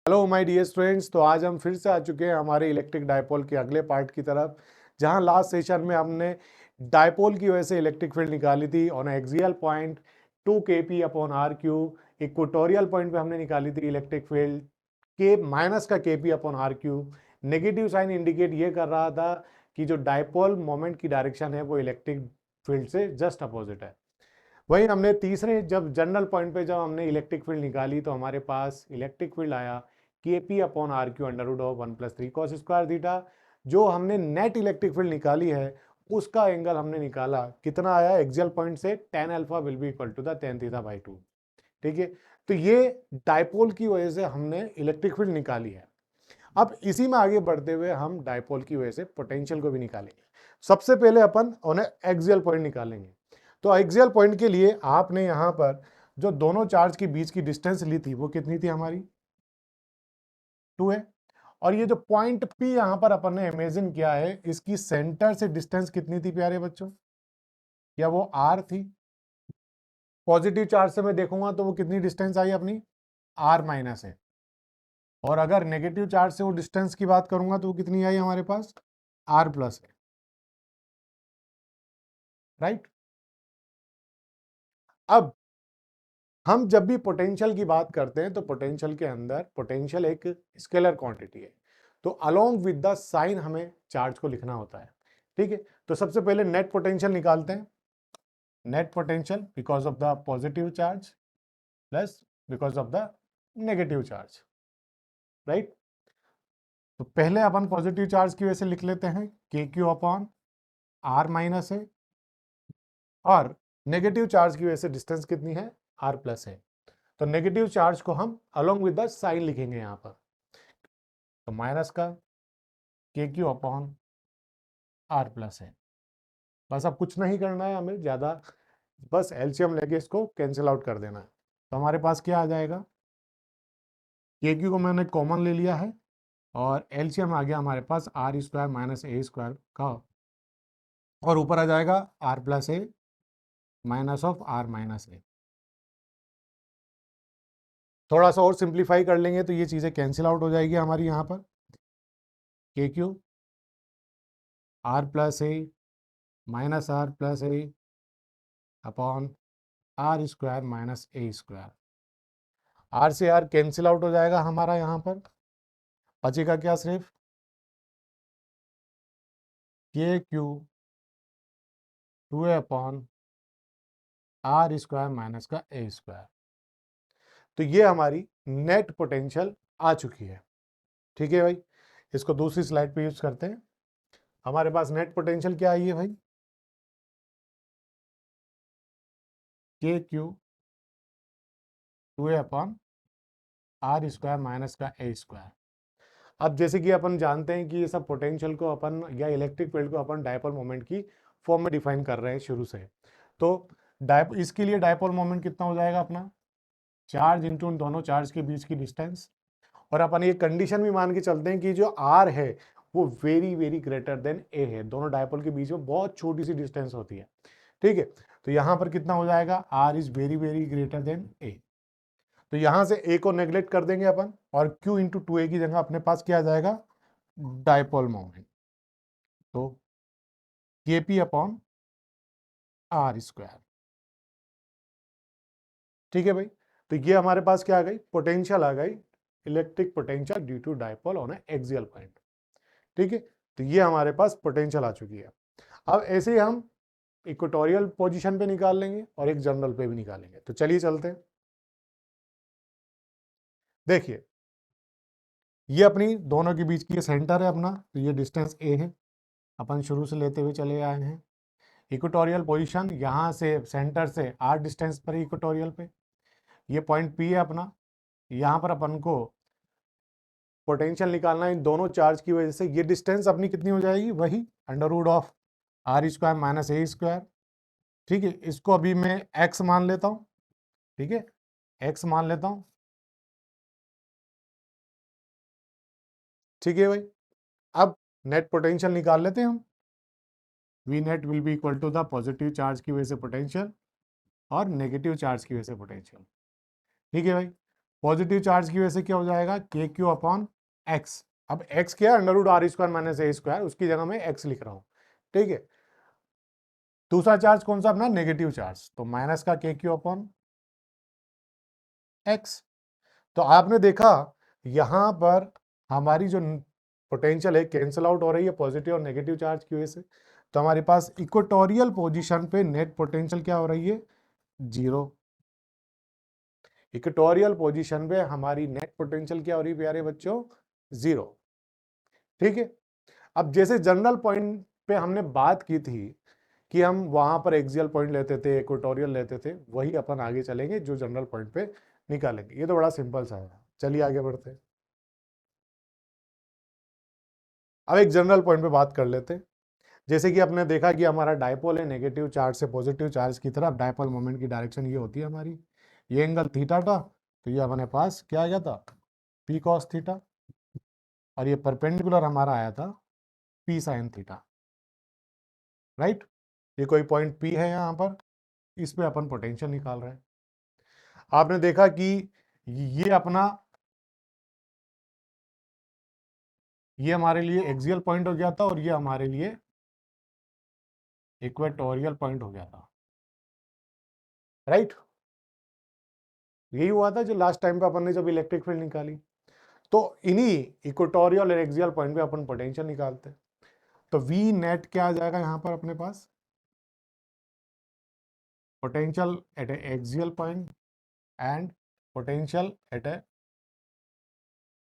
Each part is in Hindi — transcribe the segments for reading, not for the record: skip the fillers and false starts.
Hello my dear students. तो आज हम फिर से आ चुके हैं हमारे इलेक्ट्रिक डायपोल के अगले पार्ट की तरफ, जहां लास्ट सेशन में हमने डायपोल की वजह से इलेक्ट्रिक फील्ड निकाली थी on axial point 2 kp upon r cube. Equatorial point पे हमने निकाली थी इलेक्ट्रिक फील्ड के माइनस का kp upon r cube. Negative sign indicate ये कर रहा था कि जो डायपोल मोमेंट की डायरेक्शन है वो इलेक्ट्रिक फील्ड से जस्ट अपोजिट है। वही हमने तीसरे जब जनरल पॉइंट पे जब हमने इलेक्ट्रिक फील्ड निकाली तो हमारे पास इलेक्ट्रिक फील्ड आया k p upon r cube under root of 1+3 cos square theta. जो हमने नेट इलेक्ट्रिक फील्ड निकाली है उसका एंगल हमने निकाला कितना आया एक्सियल पॉइंट से tan alpha will be equal to the tan theta by 2। ठीक है, तो ये डायपोल की वजह से हमने इलेक्ट्रिक फील्ड निकाली है। अब इसी में आगे बढ़ते हुए हम डायपोल की वजह से पोटेंशियल को भी निकालेंगे। सबसे पहले अपन उन्हें एक्सियल पॉइंट निकालेंगे। तो एक्सियल पॉइंट के लिए आपने यहां पर जो दोनों चार्ज के बीच की डिस्टेंस ली थी वो कितनी थी हमारी 2 है। और ये जो पॉइंट P यहां पर अपन ने इमेजिन किया है इसकी सेंटर से डिस्टेंस कितनी थी प्यारे बच्चों, या वो R थी। पॉजिटिव चार्ज से मैं देखूंगा तो वो कितनी डिस्टेंस आई अपनी R- है। और अगर नेगेटिव चार्ज से वो डिस्टेंस की बात करूंगा तो वो कितनी आई हमारे पास R+ है। राइट। अब हम जब भी पोटेंशियल की बात करते हैं तो पोटेंशियल के अंदर पोटेंशियल एक स्केलर क्वांटिटी है, तो अलोंग विद द साइन हमें चार्ज को लिखना होता है। ठीक है, तो सबसे पहले नेट पोटेंशियल निकालते हैं। Net potential because of the positive charge plus because of the negative charge. Right, तो पहले अपन पॉजिटिव चार्ज की वजह से लिख लेते हैं के क्यू अपॉन R- है, और नेगेटिव चार्ज की वजह से डिस्टेंस कितनी है R+ है। तो नेगेटिव चार्ज को हम अलोंग विद द साइन लिखेंगे यहां पर, तो माइनस का के क्यू अपॉन R+ है। बस अब कुछ नहीं करना है हमें ज्यादा, बस एलसीएम लेके इसको कैंसिल आउट कर देना है। तो हमारे पास क्या आ जाएगा, के क्यू को मैंने कॉमन ले लिया है और एलसीएम आ गया हमारे पास R² माइनस A² का, और ऊपर आ जाएगा R+A माइनस ऑफ R-A। थोड़ा सा और सिंप्लीफाई कर लेंगे तो ये चीजें कैंसिल आउट हो जाएगी हमारी यहाँ पर। के Q R+A minus R+A upon R² minus A²। R से R कैंसिल आउट हो जाएगा हमारा, यहाँ पर बचेगा क्या, सिर्फ के Q 2A upon R² minus का A²। तो ये हमारी नेट पोटेंशियल आ चुकी है। ठीक है भाई, इसको दूसरी स्लाइड पे यूज करते हैं। हमारे पास नेट पोटेंशियल क्या आई है भाई, के Q 2A upon R² minus का A²। अब जैसे कि अपन जानते हैं कि ये सब पोटेंशियल को अपन या इलेक्ट्रिक फील्ड को अपन डायपोल मोमेंट की फॉर्म में डिफाइन कर रहे हैं शुरू से। तो इसके लिए डायपोल मोमेंट कितना हो जाएगा अपना, चार्ज इंटू उन दोनों चार्ज के बीच की डिस्टेंस। और अपन ये कंडीशन भी मान के चलते हैं कि जो आर है वो वेरी वेरी ग्रेटर देन ए है। दोनों डायपोल के बीच में बहुत छोटी सी डिस्टेंस होती है। ठीक है, तो यहां पर कितना हो जाएगा, R is very very greater than A. तो यहां से ए को नेग्लेक्ट कर देंगे अपन, और क्यू इंटू 2A की जगह अपने पास क्या आ जाएगा, डायपोल मोमेंट। तो के पी अपॉन R²। ठीक है भाई, तो ये हमारे पास क्या आ गई, पोटेंशियल आ गई, electric potential due to dipole on axial point. ठीक है, तो ये हमारे पास पोटेंशियल आ चुकी है। अब ऐसे ही हम इक्वेटोरियल पोजीशन पे निकाल लेंगे और एक जनरल पे भी निकालेंगे। तो चलिए चलते हैं। देखिए, ये अपनी दोनों के बीच की ये सेंटर है अपना, तो ये डिस्टेंस ए है, अपन शुरू से लेते हुए चले आए हैं। इक्वेटोरियल पोजीशन यहाँ से सेंटर से आर डिस्टेंस पर इक्वेटोरियल पे, ये पॉइंट पी है अपना। यहाँ पर अपन को पोटेंशियल निकालना है इन दोनों चार्ज की वजह से। ये डिस्टेंस अपनी कितनी हो जाएगी, वही under root of R² minus A²। ठीक है, इसको अभी मैं x मान लेता हूँ। ठीक है, x मान लेता हूँ। ठीक है भाई, अब नेट पोटेंशियल निकाल लेते हैं हम। V net will be equal to the positive charge की वजह से पोटेंशियल और नेगेटिव चार्ज की वजह से पोटेंशियल। ठीक है भाई, पॉजिटिव चार्ज की वजह से क्या हो जाएगा, के क्यू अपॉन एक्स। अब एक्स क्या है, under root r square minus a square, उसकी जगह मैं एक्स लिख रहा हूं, ठीक है। दूसरा चार्ज कौन सा अपना, नेगेटिव चार्ज, तो माइनस का के क्यू अपॉन एक्स। तो आपने देखा यहां पर हमारी जो पोटेंशियल है कैंसिल आउट हो रही है पॉजिटिव और नेगेटिव चार्ज की वजह से। तो हमारे पास इक्वेटोरियल पोजीशन पे नेट पोटेंशियल क्या हो रही है, जीरो। इक्वेटोरियल पोजीशन पे हमारी नेट पोटेंशियल क्या हो रही है प्यारे बच्चों, जीरो, ठीक है। अब जैसे जनरल पॉइंट पे हमने बात की थी कि हम वहां पर एक्सियल पॉइंट लेते थे, इक्वेटोरियल लेते थे, वही अपन आगे चलेंगे जो जनरल पॉइंट पे निकालेंगे। ये तो बड़ा सिंपल सा है, चलिए आगे बढ़ते हैं। अब एक जनरल पॉइंट पे बात कर लेते हैं। जैसे कि आपने देखा कि हमारा डायपोल है नेगेटिव चार्ज से पॉजिटिव चार्ज की तरफ, डायपोल मोमेंट की डायरेक्शन ये होती है हमारी, ये एंगल थीटा था, तो ये अपने पास क्या आ गया था, पी कॉस थीटा, और ये परपेंडिकुलर हमारा आया था पी साइन थीटा, राइट। ये कोई पॉइंट पी है यहाँ पर, इस पे अपन पोटेंशियल निकाल रहे हैं। आपने देखा कि ये अपना, ये हमारे लिए एक्सियल पॉइंट हो गया था और ये हमारे लिए इक्वेटोरियल पॉइंट हो गया था, राइट। यही हुआ था जो लास्ट टाइम पे अपन ने जब इलेक्ट्रिक फील्ड निकाली। तो इन्हीं इक्वेटोरियल और एक्सियल पॉइंट पे अपन पोटेंशियल निकालते हैं। तो वी नेट क्या आ जाएगा यहां पर अपने पास, potential at a axial point and potential at a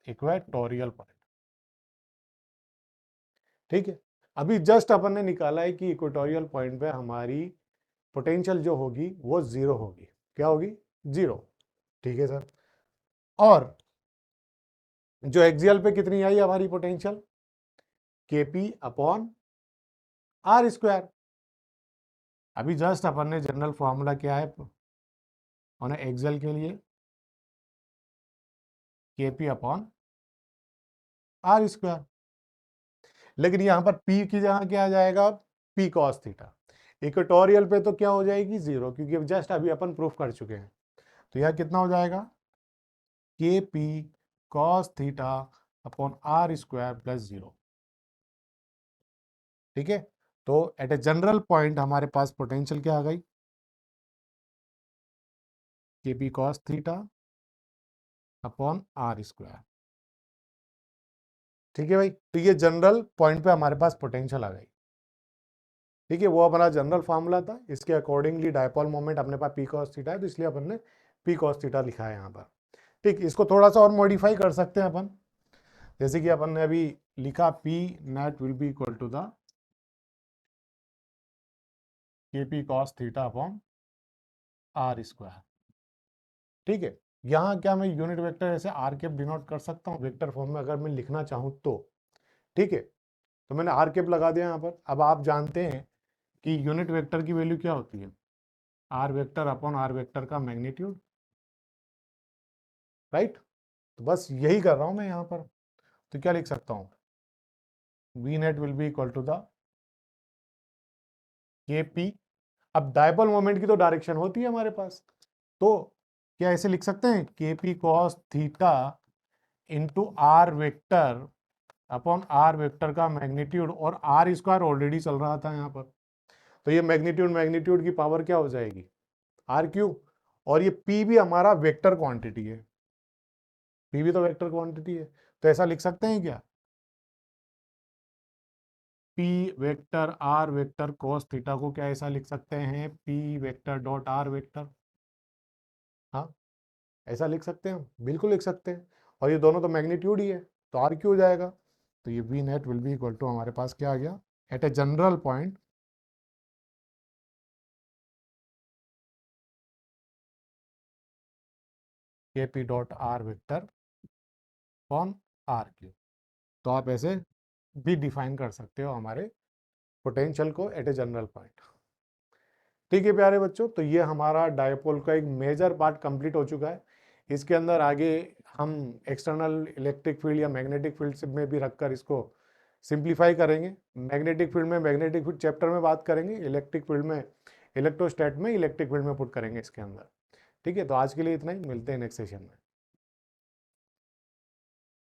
equatorial point, ठीक है। अभी जस्ट अपन ने निकाला है कि इक्वेटोरियल पॉइंट पे हमारी पोटेंशियल जो होगी वो जीरो होगी, क्या होगी, जीरो, ठीक है सर। और जो एक्सियल पे कितनी आई हमारी potential, k p upon are square. अभी जस्ट अपन ने जनरल फॉर्मूला क्या है ऑन एक्सियल के लिए, केपी अपॉन आर स्क्वायर। लेकिन यहां पर पी की जगह क्या आ जाएगा, पी कॉस थीटा। इक्वेटोरियल पे तो क्या हो जाएगी, जीरो, क्योंकि जस्ट अभी अपन प्रूफ कर चुके हैं। तो यह कितना हो जाएगा, k P cos theta upon are square plus zero, ठीक है। तो एट ए जनरल पॉइंट हमारे पास पोटेंशियल क्या आ गई, k P cos theta upon are square, ठीक है भाई। तो ये जनरल पॉइंट पे हमारे पास पोटेंशियल आ गई, ठीक है। वो हमारा जनरल फार्मूला था, इसके अकॉर्डिंगली डायपोल मोमेंट अपने पास पी कॉस थीटा है, तो इसलिए अपन ने पी कॉस थीटा लिखा है यहाँ पर, ठीक। इसको थोड़ा सा और मॉडिफाई कर सकते हैं अपन, जैसे कि अपन ने अभी लिखा P net will be equal to the के P cos theta upon are square, ठीक है। यहाँ क्या मैं यूनिट वेक्टर ऐसे आर कैप डिनोट कर सकता हूँ वेक्टर फॉर्म में अगर मैं लिखना चाहूँ तो, ठीक है। तो मैंने आर कैप लगा दिया यहाँ पर। अब आप जानते हैं कि यूनिट वेक्टर की वैल्यू क्या होती है, r vector upon r vector का मैग्नीट्यूड, राइट। तो बस यही कर रहा हूं मैं यहाँ पर। तो क्या लिख सकता हूँ, V net will be equal to the के पी। अब डायपोल मोमेंट की तो डायरेक्शन होती है हमारे पास, तो क्या ऐसे लिख सकते हैं, k P cos theta into r vector upon r vector का मैग्नीट्यूड, और आर स्क्वायर ऑलरेडी चल रहा था यहाँ पर, तो ये मैग्नीट्यूड मैग्नीट्यूड की पावर क्या हो जाएगी, आर क्यू। और ये पी भी हमारा वेक्टर क्वांटिटी है, पी भी तो वेक्टर क्वांटिटी है, तो ऐसा लिख सकते हैं क्या, p vector r vector cos theta को क्या ऐसा लिख सकते हैं, p vector dot r vector, हाँ ऐसा लिख सकते हैं, बिल्कुल लिख सकते हैं। और ये दोनों तो मैग्नीट्यूड ही है, तो आर क्यू हो जाएगा। तो ये V net will be equal to हमारे पास क्या आ गया, at a general point k p dot r vector on r cube. तो आप ऐसे भी डिफाइन कर सकते हो हमारे पोटेंशियल को एट ए जनरल पॉइंट, ठीक है प्यारे बच्चों। तो ये हमारा डायपोल का एक मेजर पार्ट कंप्लीट हो चुका है। इसके अंदर आगे हम एक्सटर्नल इलेक्ट्रिक फील्ड या मैग्नेटिक फील्ड में भी रखकर इसको सिंप्लीफाई करेंगे। मैग्नेटिक फील्ड में मैग्नेटिक फील्ड चैप्टर में बात करेंगे, इलेक्ट्रिक फील्ड में इलेक्ट्रोस्टैट में इलेक्ट्रिक फील्ड में पुट करेंगे इसके अंदर, ठीक है। तो आज के लिए इतना ही, मिलते हैं नेक्स्ट सेशन में।